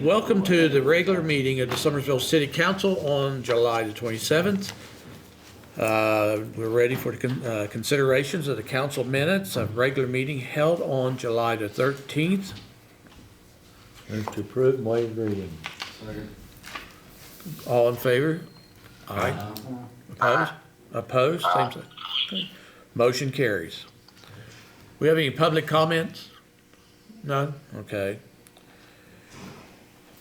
Welcome to the regular meeting of the Summersville City Council on July the 27th. We're ready for the considerations of the council minutes of regular meeting held on July the 13th. Move to approve and waive reading. All in favor? Aye. Opposed? Opposed? Same sign. Okay. Motion carries. We have any public comments? None? Okay.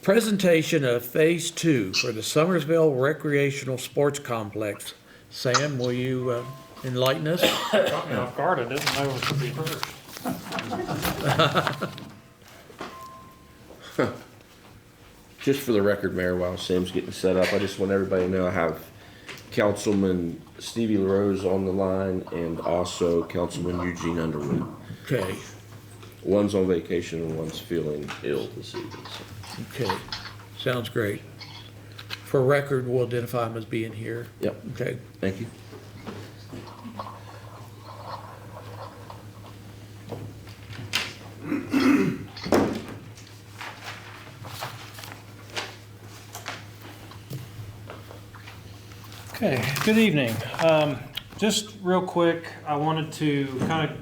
Presentation of Phase 2 for the Summersville Recreational Sports Complex. Sam, will you enlighten us? Caught me off guard, I didn't know it would be first. Just for the record, Mayor, while Sam's getting set up, I just want everybody to know I have Councilman Stevie LaRose on the line and also Councilman Eugene Underwood. Okay. One's on vacation and one's feeling ill this evening. So. Okay. Sounds great. For record, we'll identify him as being here. Yep. Okay. Thank you. Okay, good evening. Just real quick, I wanted to kind of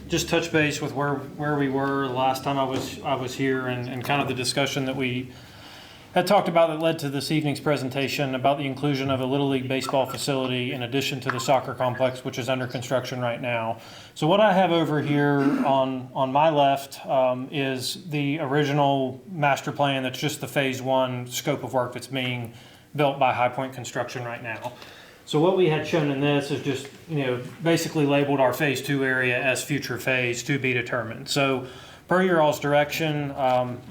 just touch base with where we were the last time I was here and kind of the discussion that we had talked about that led to this evening's presentation about the inclusion of a Little League baseball facility in addition to the soccer complex, which is under construction right now. So what I have over here on my left is the original master plan. That's just the phase 1 scope of work that's being built by High Point Construction right now. So what we had shown in this is just, basically labeled our phase 2 area as future phase to be determined. So per your all's direction,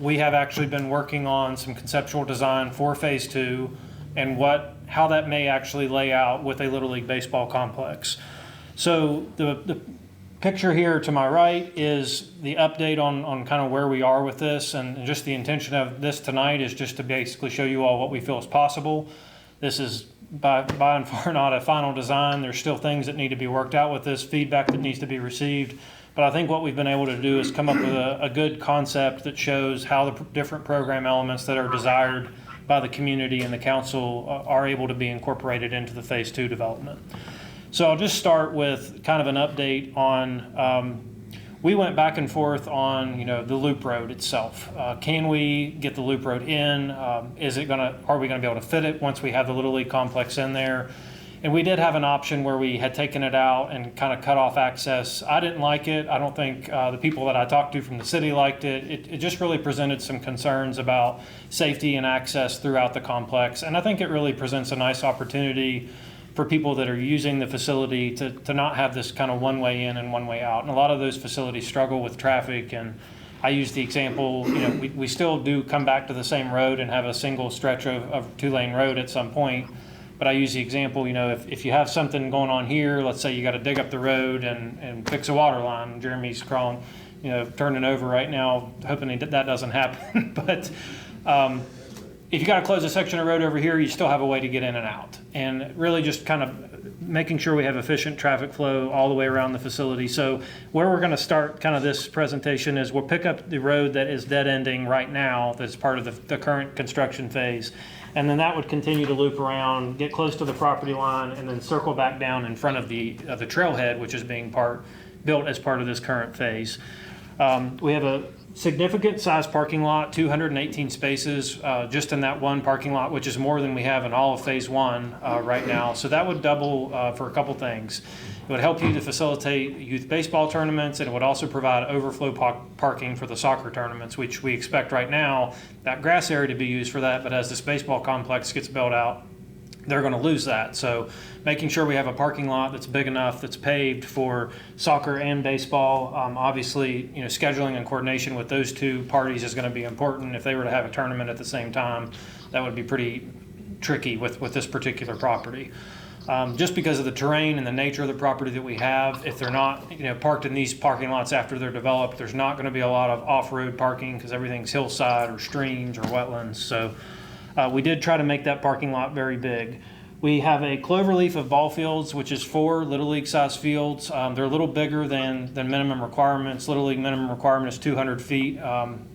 we have actually been working on some conceptual design for phase 2 and how that may actually lay out with a Little League baseball complex. So the picture here to my right is the update on kind of where we are with this, and just the intention of this tonight is just to basically show you all what we feel is possible. This is by and far not a final design. There's still things that need to be worked out with this, feedback that needs to be received. But I think what we've been able to do is come up with a good concept that shows how the different program elements that are desired by the community and the council are able to be incorporated into the phase 2 development. So I'll just start with kind of an update on, we went back and forth on, the loop road itself. Can we get the loop road in? Are we gonna be able to fit it once we have the Little League complex in there? And we did have an option where we had taken it out and kind of cut off access. I didn't like it. I don't think the people that I talked to from the city liked it. It just really presented some concerns about safety and access throughout the complex. And I think it really presents a nice opportunity for people that are using the facility to not have this kind of one way in and one way out. And a lot of those facilities struggle with traffic. And I use the example, we still do come back to the same road and have a single stretch of 2-lane road at some point. But I use the example, if you have something going on here, let's say you got to dig up the road and fix a water line. Jeremy's crawling, turning over right now, hoping that doesn't happen. But if you got to close a section of road over here, you still have a way to get in and out. And really just kind of making sure we have efficient traffic flow all the way around the facility. So where we're going to start kind of this presentation is we'll pick up the road that is dead ending right now that's part of the current construction phase. And then that would continue to loop around, get close to the property line, and then circle back down in front of the trailhead, which is being built as part of this current phase. We have a significant size parking lot, 218 spaces just in that one parking lot, which is more than we have in all of phase 1 right now. So that would double for a couple things. It would help you to facilitate youth baseball tournaments, and it would also provide overflow parking for the soccer tournaments, which we expect right now that grass area to be used for that. But as this baseball complex gets built out, they're going to lose that. So making sure we have a parking lot that's big enough, that's paved for soccer and baseball. Obviously, scheduling and coordination with those two parties is going to be important. If they were to have a tournament at the same time, that would be pretty tricky with this particular property. Just because of the terrain and the nature of the property that we have, if they're not parked in these parking lots after they're developed, there's not going to be a lot of off-road parking because everything's hillside or streams or wetlands. So we did try to make that parking lot very big. We have a cloverleaf of ball fields, which is 4 Little League size fields. They're a little bigger than minimum requirements. Little League minimum requirement is 200 feet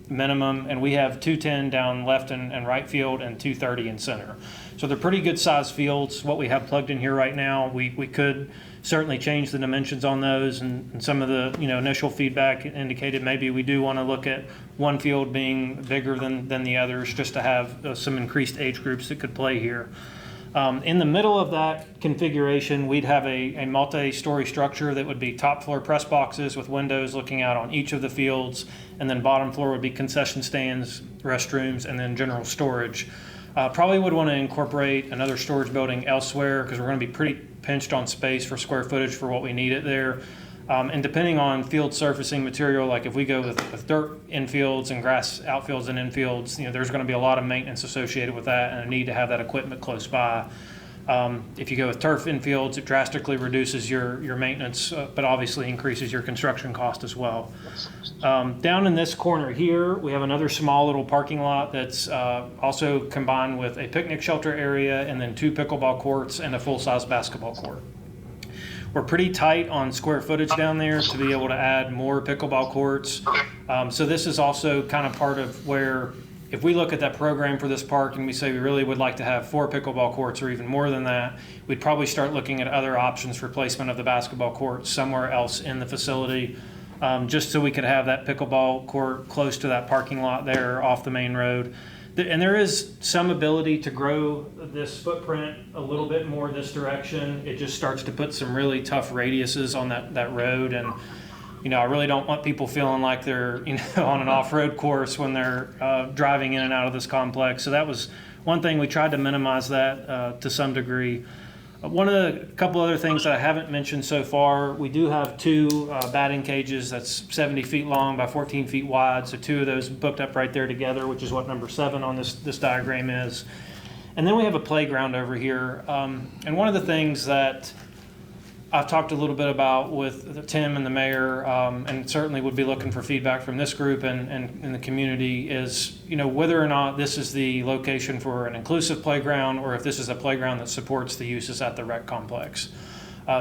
minimum, and we have 210 down left and right field and 230 in center. So they're pretty good size fields. What we have plugged in here right now, we could certainly change the dimensions on those, and some of the initial feedback indicated maybe we do want to look at one field being bigger than the others, just to have some increased age groups that could play here. In the middle of that configuration, we'd have a multi-story structure that would be top floor press boxes with windows looking out on each of the fields, and then bottom floor would be concession stands, restrooms, and then general storage. Probably would want to incorporate another storage building elsewhere because we're going to be pretty pinched on space for square footage for what we need it there. And depending on field surfacing material, like if we go with dirt infields and grass outfields and infields, there's going to be a lot of maintenance associated with that and a need to have that equipment close by. If you go with turf infields, it drastically reduces your maintenance, but obviously increases your construction cost as well. Down in this corner here, we have another small little parking lot that's also combined with a picnic shelter area and then 2 pickleball courts and a full-size basketball court. We're pretty tight on square footage down there to be able to add more pickleball courts. So this is also kind of part of where, if we look at that program for this park and we say we really would like to have 4 pickleball courts or even more than that, we'd probably start looking at other options for placement of the basketball court somewhere else in the facility, just so we could have that pickleball court close to that parking lot there off the main road. And there is some ability to grow this footprint a little bit more this direction. It just starts to put some really tough radiuses on that road. And, I really don't want people feeling like they're, on an off-road course when they're driving in and out of this complex. So that was one thing. We tried to minimize that to some degree. A couple other things that I haven't mentioned so far, we do have 2 batting cages that's 70 feet long by 14 feet wide. So 2 of those booked up right there together, which is what number 7 on this diagram is. And then we have a playground over here. And one of the things that I've talked a little bit about with Tim and the mayor, and certainly would be looking for feedback from this group and in the community is, whether or not this is the location for an inclusive playground or if this is a playground that supports the uses at the rec complex.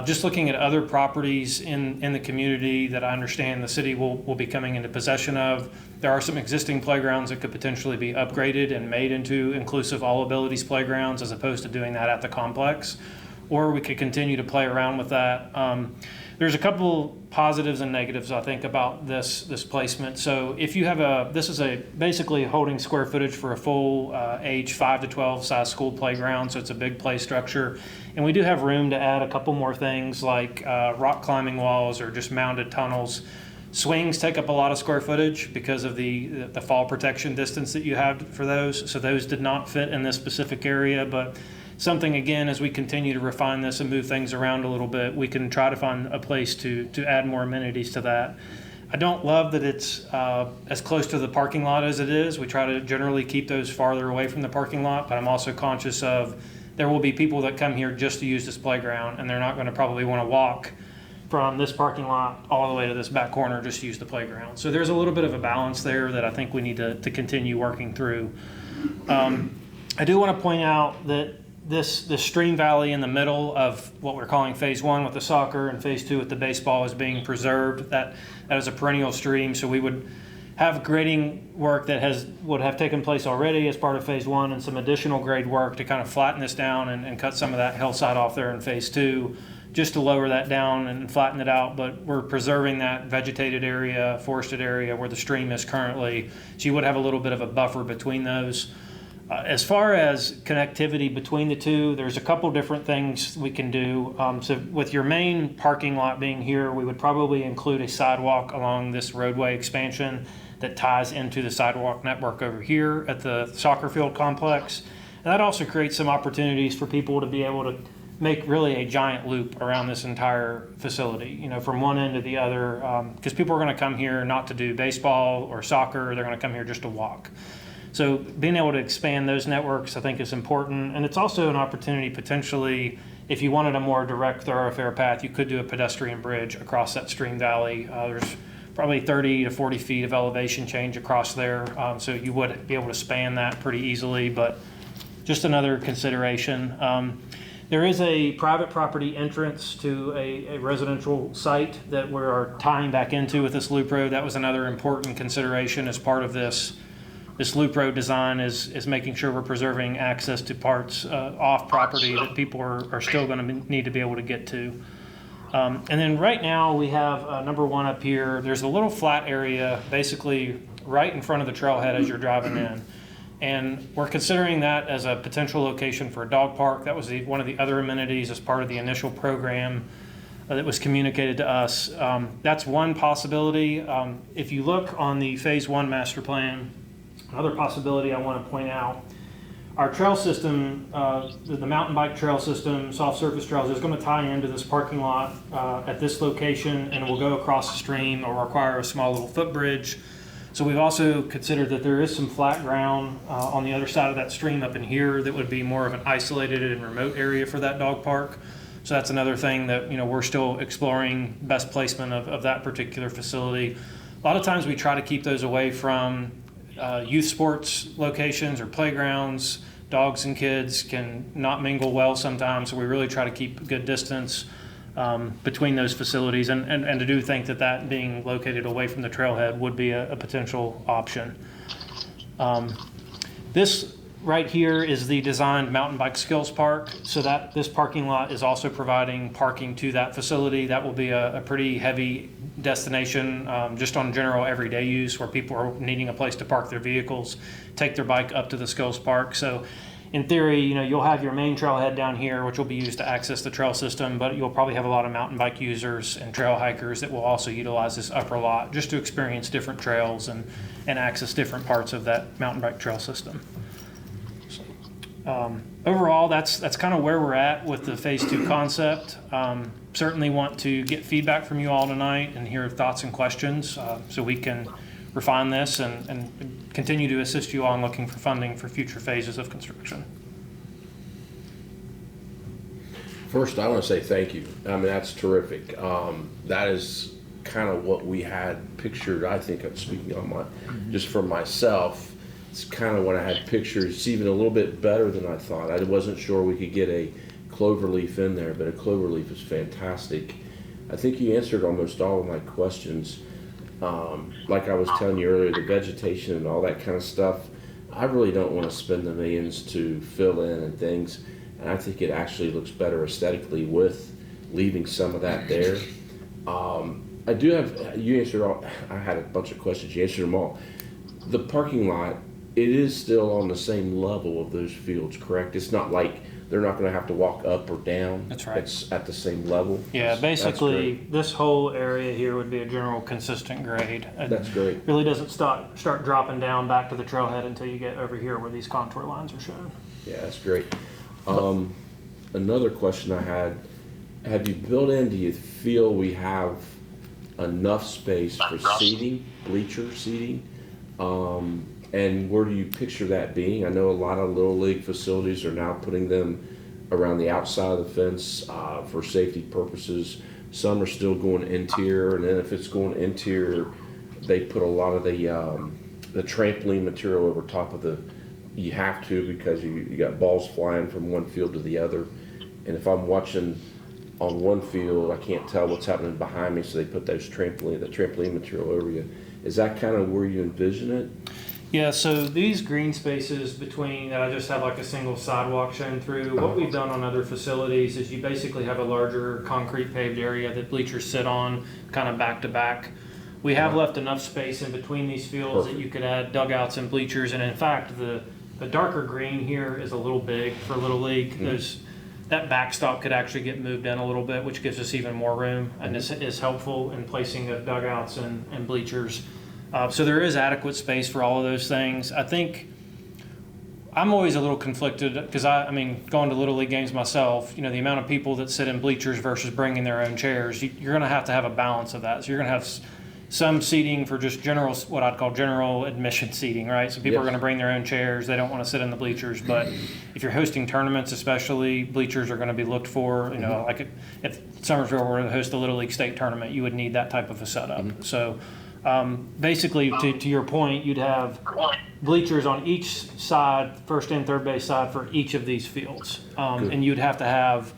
Just looking at other properties in the community that I understand the city will be coming into possession of, there are some existing playgrounds that could potentially be upgraded and made into inclusive all abilities playgrounds as opposed to doing that at the complex. Or we could continue to play around with that. There's a couple positives and negatives, I think, about this placement. So if you have this is basically holding square footage for a full age 5 to 12 size school playground, so it's a big play structure. And we do have room to add a couple more things like rock climbing walls or just mounted tunnels. Swings take up a lot of square footage because of the fall protection distance that you have for those. So those did not fit in this specific area, but something, again, as we continue to refine this and move things around a little bit, we can try to find a place to add more amenities to that. I don't love that it's as close to the parking lot as it is. We try to generally keep those farther away from the parking lot, but I'm also conscious of there will be people that come here just to use this playground, and they're not going to probably want to walk from this parking lot all the way to this back corner just to use the playground. So there's a little bit of a balance there that I think we need to continue working through. I do want to point out that this stream valley in the middle of what we're calling phase 1 with the soccer and phase 2 with the baseball is being preserved. That is a perennial stream, so we would have grading work that would have taken place already as part of phase 1 and some additional grade work to kind of flatten this down and cut some of that hillside off there in phase 2 just to lower that down and flatten it out. But we're preserving that vegetated area, forested area where the stream is currently, so you would have a little bit of a buffer between those. As far as connectivity between the two, there's a couple different things we can do. So with your main parking lot being here, we would probably include a sidewalk along this roadway expansion that ties into the sidewalk network over here at the soccer field complex. And that also creates some opportunities for people to be able to make really a giant loop around this entire facility, from one end to the other, because people are going to come here not to do baseball or soccer, they're going to come here just to walk. So being able to expand those networks, I think, is important. And it's also an opportunity potentially, if you wanted a more direct thoroughfare path, you could do a pedestrian bridge across that stream valley. There's probably 30 to 40 feet of elevation change across there. So you would be able to span that pretty easily, but just another consideration. There is a private property entrance to a residential site that we are tying back into with this loop road. That was another important consideration as part of this loop road design is making sure we're preserving access to parts off property that people are still going to need to be able to get to. And then right now we have number one up here. There's a little flat area basically right in front of the trailhead as you're driving in. And we're considering that as a potential location for a dog park. That was one of the other amenities as part of the initial program that was communicated to us. That's one possibility. If you look on the Phase 1 master plan, another possibility I want to point out, our trail system, the mountain bike trail system, soft surface trails, is going to tie into this parking lot at this location, and it will go across the stream or require a small little footbridge. So we've also considered that there is some flat ground on the other side of that stream up in here that would be more of an isolated and remote area for that dog park. So that's another thing that, you know, we're still exploring best placement of that particular facility. A lot of times we try to keep those away from youth sports locations or playgrounds. Dogs and kids can not mingle well sometimes, so we really try to keep a good distance between those facilities, and to do think that being located away from the trailhead would be a potential option. This right here is the designed mountain bike skills park, so that this parking lot is also providing parking to that facility. That will be a pretty heavy destination just on general everyday use, where people are needing a place to park their vehicles, take their bike up to the skills park. So in theory, you know, you'll have your main trailhead down here, which will be used to access the trail system, but you'll probably have a lot of mountain bike users and trail hikers that will also utilize this upper lot just to experience different trails and access different parts of that mountain bike trail system. Overall, that's kind of where we're at with the Phase 2 concept. Certainly want to get feedback from you all tonight and hear thoughts and questions so we can refine this and continue to assist you all in looking for funding for future phases of construction. First, I want to say thank you. I mean, that's terrific. That is kind of what we had pictured. I think I'm speaking on my, just for myself. It's kind of what I had pictured. It's even a little bit better than I thought. I wasn't sure we could get a cloverleaf in there, but a cloverleaf is fantastic. I think you answered almost all of my questions. Like I was telling you earlier, the vegetation and all that kind of stuff, I really don't want to spend the millions to fill in and things. And I think it actually looks better aesthetically with leaving some of that there. I do have, you answered all, I had a bunch of questions, you answered them all. The parking lot, it is still on the same level of those fields, correct? It's not like they're not going to have to walk up or down. That's right. It's at the same level. Yeah, basically this whole area here would be a general consistent grade. That's great. It really doesn't start dropping down back to the trailhead until you get over here where these contour lines are shown. Yeah, that's great. Another question I had, have you built in, do you feel we have enough space for seating, bleacher seating? And where do you picture that being? I know a lot of Little League facilities are now putting them around the outside of the fence for safety purposes. Some are still going interior, and then if it's going interior, they put a lot of the trampoline material over top of the, you have to, because you got balls flying from one field to the other. And if I'm watching on one field, I can't tell what's happening behind me, so they put those trampoline material over you. Is that kind of where you envision it? Yeah, so these green spaces between that I just have like a single sidewalk shown through, what we've done on other facilities is you basically have a larger concrete paved area that bleachers sit on kind of back to back. We have left enough space in between these fields that you could add dugouts and bleachers, and in fact the darker green here is a little big for Little League. That backstop could actually get moved in a little bit, which gives us even more room, and this is helpful in placing of dugouts and bleachers. So there is adequate space for all of those things. I think I'm always a little conflicted because I mean, going to Little League games myself, you know, the amount of people that sit in bleachers versus bringing their own chairs, you're going to have a balance of that. So you're going to have some seating for just general, what I'd call general admission seating, right? So people are going to bring their own chairs. They don't want to sit in the bleachers. But if you're hosting tournaments, especially, bleachers are going to be looked for. You know, like if Summersville were to host the Little League state tournament, you would need that type of a setup. So Basically, to your point, you'd have bleachers on each side, first and third base side for each of these fields. And you'd have to have,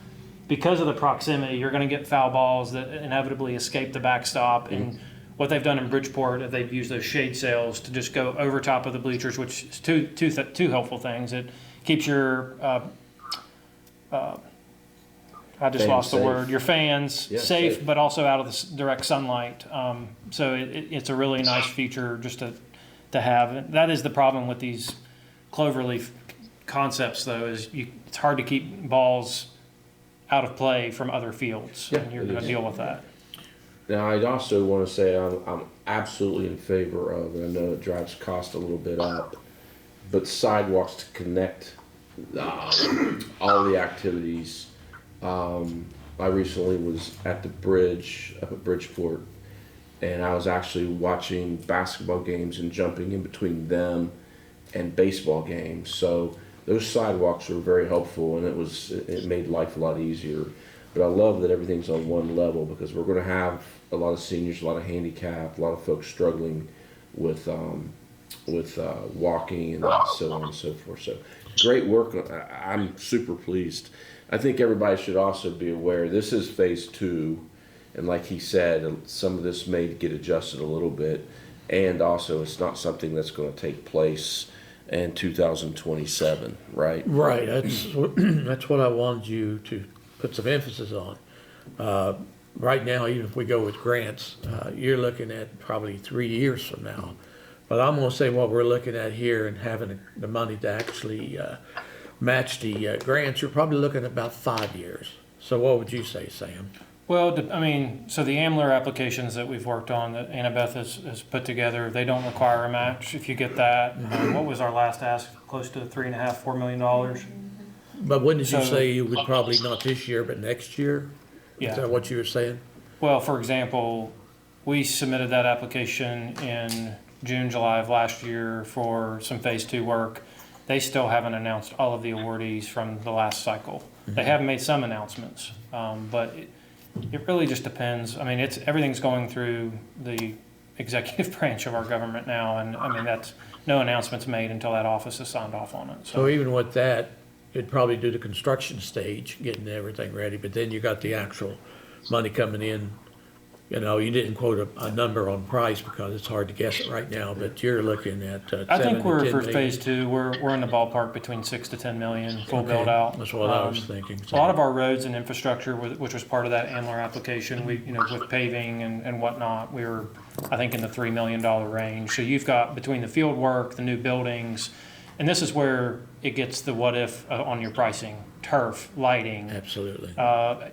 because of the proximity, you're going to get foul balls that inevitably escape the backstop. And what they've done in Bridgeport, they've used those shade sails to just go over top of the bleachers, which is two helpful things. It keeps your I just Fans lost the safe. word. Your fans Yeah, safe, safe. but also out of the direct sunlight. So it's a really nice feature just to have. That is the problem with these cloverleaf concepts, though, is it's hard to keep balls out of play from other fields, Yeah, and you're it going to is. deal with that. Now, I'd also want to say I'm absolutely in favor of, and I know it drives cost a little bit up, but sidewalks to connect all the activities. I recently was at the bridge up at Bridgeport, and I was actually watching basketball games and jumping in between them and baseball games. So those sidewalks were very helpful, and it made life a lot easier. But I love that everything's on one level, because we're going to have a lot of seniors, a lot of handicapped, a lot of folks struggling with walking and so on and so forth. So great work. I'm super pleased. I think everybody should also be aware this is phase 2, and like he said, some of this may get adjusted a little bit, and also it's not something that's going to take place in 2027, right? Right, that's what I wanted you to put some emphasis on. Right now, even if we go with grants, you're looking at probably 3 years from now. But I'm gonna say what we're looking at here and having the money to actually match the grants, you're probably looking at about 5 years. So what would you say, Sam? Well, I mean, so the AMLR applications that we've worked on, that Annabeth has put together, they don't require a match if you get that. What was our last ask? Close to $3.5–4 million? But when did you So- say you would probably not this year, but next year? Is Yeah. that what you were saying? Well, for example, we submitted that application in June, July of last year for some phase 2 work. They still haven't announced all of the awardees from the last cycle. They have made some announcements, but it really just depends. I mean, everything's going through the executive branch of our government now, and I mean, that's no announcements made until that office has signed off on it. So even with that, it'd probably do the construction stage, getting everything ready, but then you got the actual money coming in. You know, you didn't quote a number on price because it's hard to guess it right now, but you're looking at I 7 think to we're 10 for million. phase 2. We're in the ballpark between 6 to 10 million full Okay, build out. that's what I was thinking. A lot of our roads and infrastructure, which was part of that AMLR application, with paving and whatnot, we were, I think, in the $3 million range. So you've got between the field work, the new buildings, and this is where it gets the what if on your pricing: turf, lighting. Absolutely.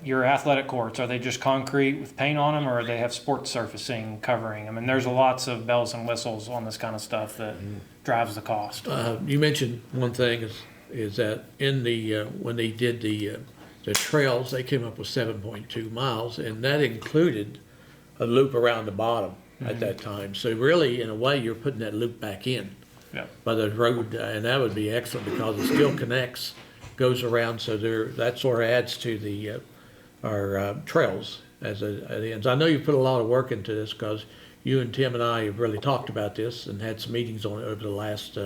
Your athletic courts, are they just concrete with paint on them, or do they have sports surfacing covering? I mean, there's lots of bells and whistles on this kind of stuff that drives the cost. You mentioned one thing is that in the, when they did the trails, they came up with 7.2 miles, and that included a loop around the bottom at that time. So really, in a way, you're putting that loop back in Yeah. by the road, and that would be excellent because it still connects, goes around, so that sort of adds to our trails as it ends. I know you put a lot of work into this because you and Tim and I have really talked about this and had some meetings on it over the last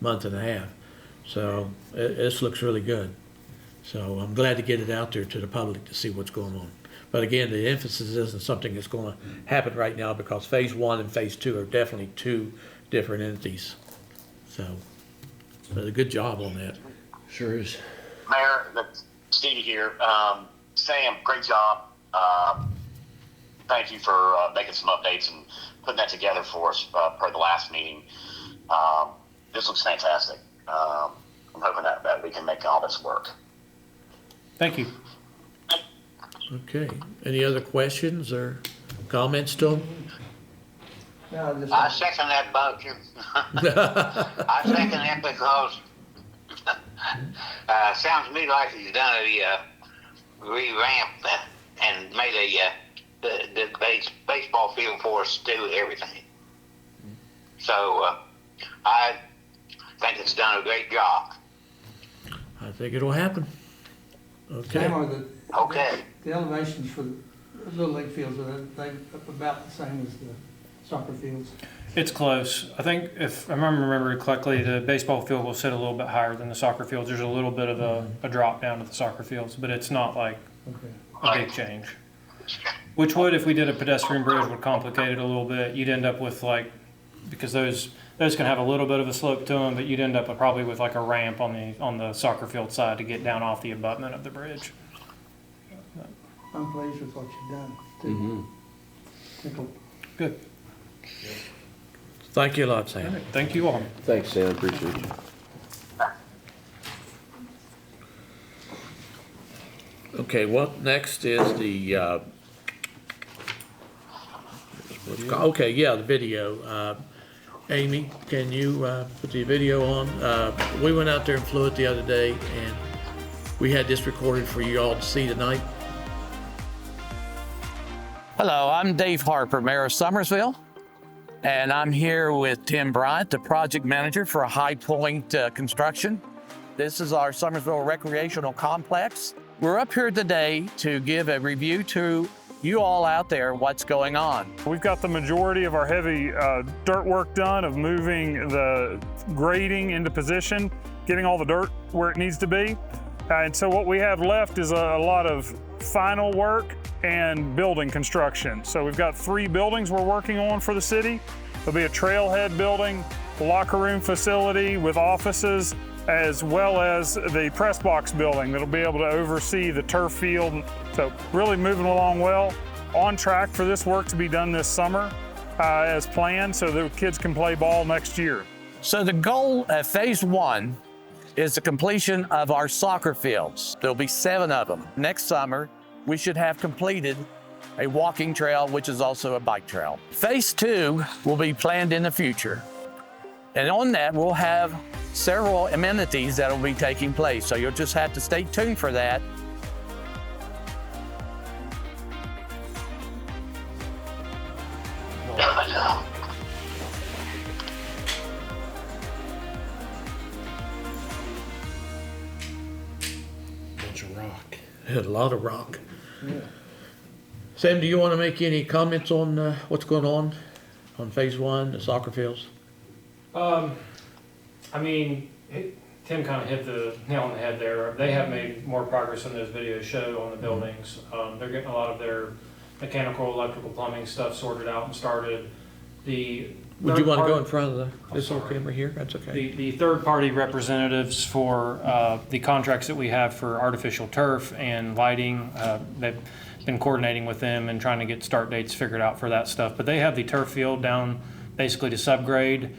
month and a half. So this looks really good. So I'm glad to get it out there to the public to see what's going on. But again, the emphasis isn't something that's going to happen right now because phase 1 and phase 2 are definitely 2 different entities. So, but a good job on that. Sure is. Mayor, that's Stevie here. Sam, great job. Thank you for making some updates and putting that together for us per the last meeting. This looks fantastic. I'm hoping that we can make all this work. Thank you. Okay. Any other questions or comments, Tom? I second that motion. I second that because sounds to me like he's done a revamp and made the baseball field for us to do everything. So I think it's done a great job. I think it'll happen. Okay. Okay. The elevations for the Little League fields, are they about the same as the soccer fields? It's close. I think if I remember correctly, the baseball field will sit a little bit higher than the soccer fields. There's a little bit of a drop down to the soccer fields, but it's not like Okay. a big change. Which would, if we did a pedestrian bridge, would complicate it a little bit. You'd end up with like, because those can have a little bit of a slope to them, but you'd end up with probably with like a ramp on the soccer field side to get down off the abutment of the bridge. I'm pleased with what you've done, too. Mm-hmm. Think of- Good. Thank you a lot, Sam. Thank you all. Thanks, Sam, appreciate you. Okay, what next is the, okay, yeah, the video. Amy, can you put the video on? We went out there and flew it the other day, and we had this recorded for you all to see tonight. Hello, I'm Dave Harper, Mayor of Summersville, and I'm here with Tim Bryant, the project manager for High Point Construction. This is our Summersville Recreational Complex. We're up here today to give a review to you all out there what's going on. We've got the majority of our heavy dirt work done of moving the grading into position, getting all the dirt where it needs to be. And so what we have left is a lot of final work and building construction. So we've got 3 buildings we're working on for the city. There'll be a trailhead building, a locker room facility with offices, as well as the press box building that'll be able to oversee the turf field. So really moving along well. On track for this work to be done this summer as planned, so the kids can play ball next year. So the goal at phase 1 is the completion of our soccer fields. There'll be 7 of them. Next summer, we should have completed a walking trail, which is also a bike trail. Phase 2 will be planned in the future. And on that, we'll have several amenities that will be taking place. So you'll just have to stay tuned for that. Bunch of rock. A lot of rock. Sam, do you want to make any comments on what's going on phase 1, the soccer fields? I mean, Tim kind of hit the nail on the head there. They have made more progress than those videos show on the buildings. They're getting a lot of their mechanical, electrical, plumbing stuff sorted out and started. Would you want to go in front of this little camera here? That's okay. The third-party representatives for the contracts that we have for artificial turf and lighting, they've been coordinating with them and trying to get start dates figured out for that stuff. But they have the turf field down basically to subgrade.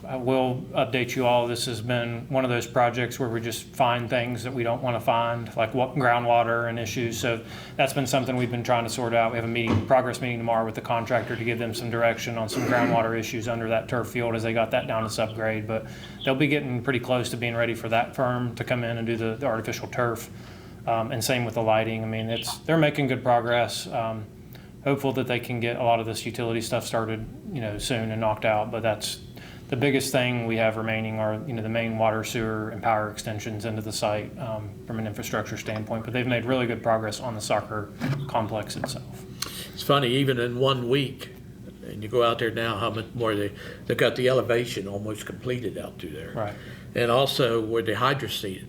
I will update you all. This has been one of those projects where we just find things that we don't want to find, like groundwater and issues. So that's been something we've been trying to sort out. We have a progress meeting tomorrow with the contractor to give them some direction on some groundwater issues under that turf field as they got that down to subgrade. But they'll be getting pretty close to being ready for that firm to come in and do the artificial turf. And same with the lighting. I mean, they're making good progress. Hopeful that they can get a lot of this utility stuff started, soon and knocked out. But that's the biggest thing we have remaining are, the main water, sewer, and power extensions into the site from an infrastructure standpoint. But they've made really good progress on the soccer complex itself. It's funny, even in 1 week, and you go out there now, how much more they've got the elevation almost completed out through there. Right. And also where they hydroseeded.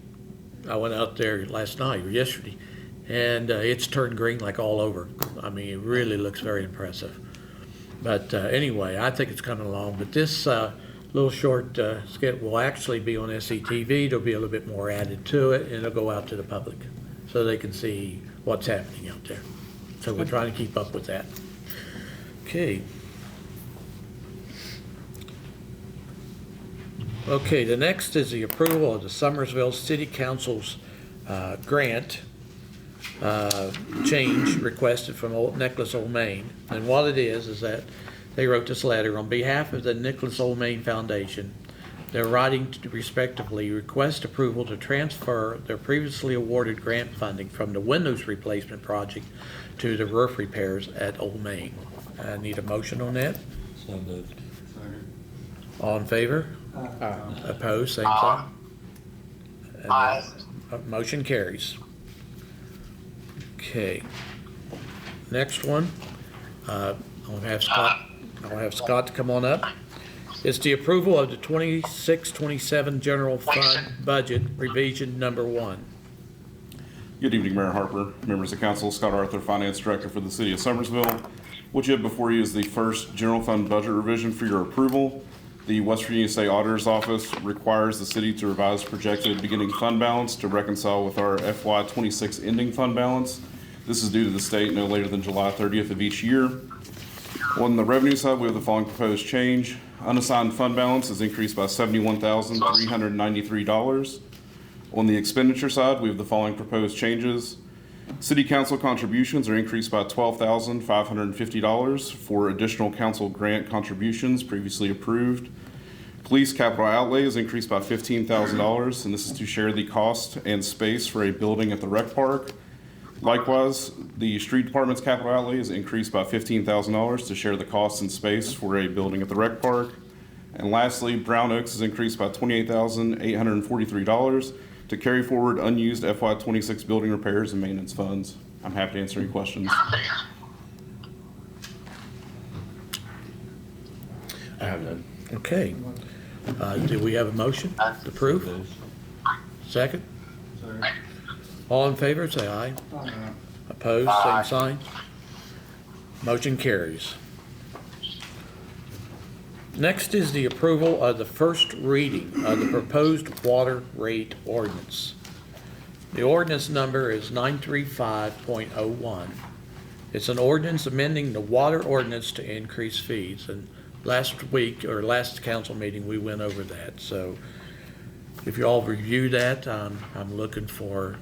I went out there last night or yesterday, and it's turned green like all over. I mean, it really looks very impressive. But anyway, I think it's coming along. But this little short skit will actually be on SCTV. There'll be a little bit more added to it, and it'll go out to the public so they can see what's happening out there. So we're trying to keep up with that. Okay. Okay, the next is the approval of the Summersville City Council's grant change requested from Nicholas Old Main. And what it is that they wrote this letter on behalf of the Nicholas Old Main Foundation. They're writing to respectively request approval to transfer their previously awarded grant funding from the windows replacement project to the roof repairs at Old Main. I need a motion on that. So moved. All in favor? Opposed, same sign. And motion carries. Okay. Next one, I'll have Scott I'll have Scott to come on up. It's the approval of the 26-27 general fund budget revision number 1. Good evening, Mayor Harper, members of council. Scott Arthur, Finance Director for the City of Summersville. What you have before you is the first general fund budget revision for your approval. The West Virginia State Auditor's Office requires the city to revise projected beginning fund balance to reconcile with our FY26 ending fund balance. This is due to the state no later than July 30th of each year. On the revenue side, we have the following proposed change. Unassigned fund balance is increased by $71,393. On the expenditure side, we have the following proposed changes. City council contributions are increased by $12,550 for additional council grant contributions previously approved. Police capital outlay is increased by $15,000, and this is to share the cost and space for a building at the rec park. Likewise, the street department's capital outlay is increased by $15,000 to share the cost and space for a building at the rec park. And lastly, Brown Oaks is increased by $28,843 to carry forward unused FY26 building repairs and maintenance funds. I'm happy to answer any questions. I have none. Okay. Do we have a motion to approve? Second? All in favor, say aye. Opposed, same sign. Motion carries. Next is the approval of the first reading of the proposed water rate ordinance. The ordinance number is 935.01. It's an ordinance amending the water ordinance to increase fees. And last week, or last council meeting, we went over that. So if you all review that, I'm looking for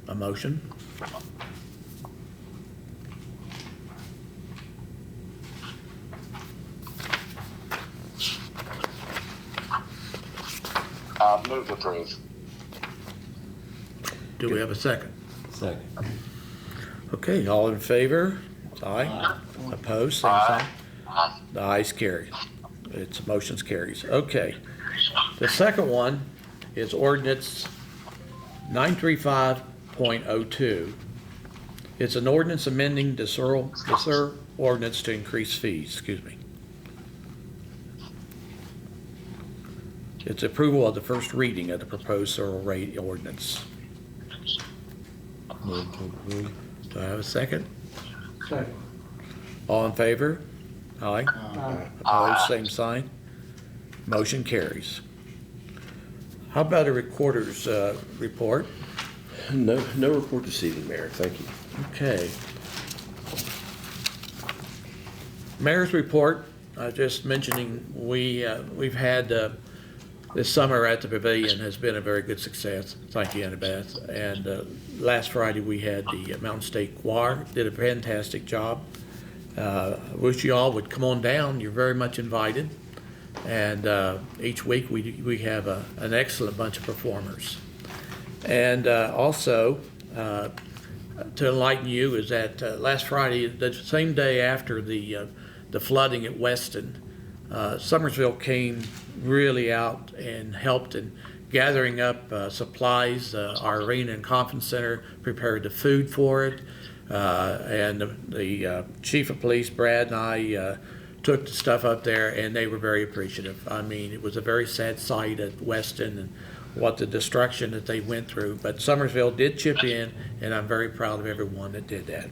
a motion. Move to approve. Do we have a second? Second. Okay, all in favor? Aye. Opposed, same sign. The ayes carry. Its motions carries. Okay. The second one is ordinance 935.02. It's an ordinance amending the SUR ordinance to increase fees, excuse me. It's approval of the first reading of the proposed SUR rate ordinance. Move to approve. Do I have a second? Second. All in favor? Aye. Opposed, same sign. Motion carries. How about a recorder's report? No report this evening, Mayor. Thank you. Okay. Mayor's report, just mentioning, we've had this summer at the Pavilion has been a very good success. Thank you, Annabeth. And last Friday we had the Mountain State Choir, did a fantastic job. Wish you all would come on down. You're very much invited. And each week we have an excellent bunch of performers. And also, to enlighten you, is that last Friday, the same day after the flooding at Weston, Summersville came really out and helped in gathering up supplies. Our arena and conference center prepared the food for it. And the chief of police, Brad, and I took the stuff up there, and they were very appreciative. I mean, it was a very sad sight at Weston and what the destruction that they went through. But Summersville did chip in, and I'm very proud of everyone that did that.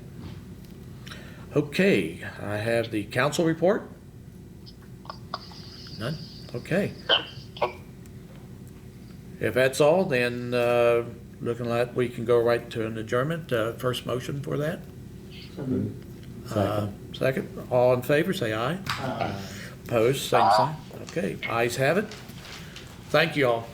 Okay, I have the council report. None? Okay. If that's all, then looking like we can go right to an adjournment. First motion for that? Second. All in favor, say aye. Opposed, same sign. Okay, ayes have it. Thank you all.